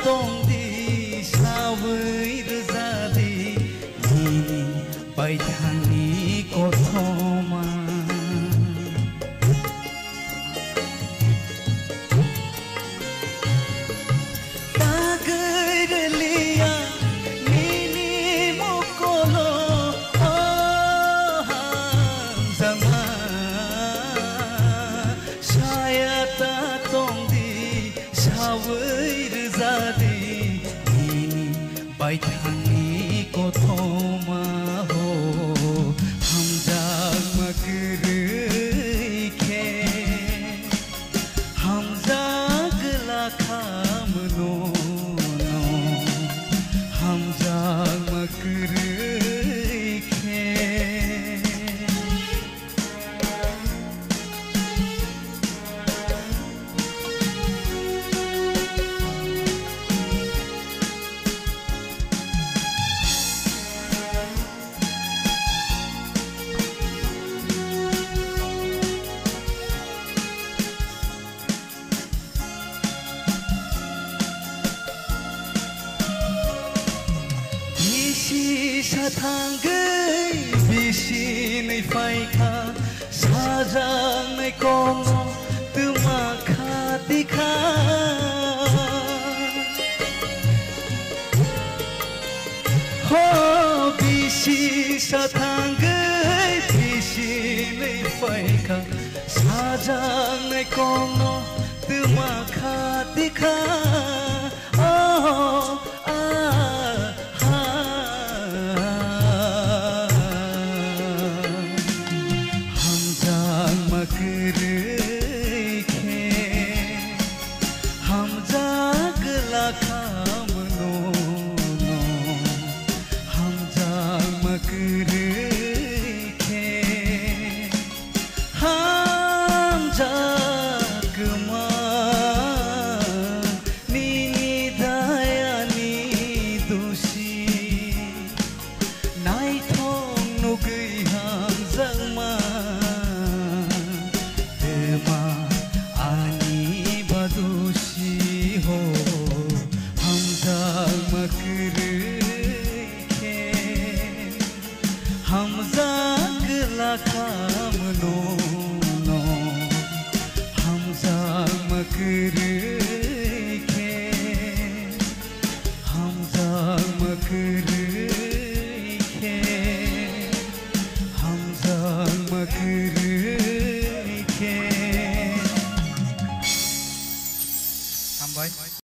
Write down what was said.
tongdi sawir jadi ini baitani kothoma tagerlia nini mokolo zama saya tak tongdi sawir jadi ini baitani kothoma ho हम जाग मकरखे हम जाग लाखामनो हम जाग मकरखे Satangay bisinay faika sajangay komo tumakhatika ho bisi satangay bisinay faika sajangay komo tumakhatika oh हम जाग लाखामनो हम जाग मकरखे हम जाग मा नीनी दायानी दोषी नाई थों नुगै हम जमा दोषी हो हम जाग मकरखे हम जाग लाखामनो हम जाग मकरखे हम जाग मकरखे हम जाग मकरखे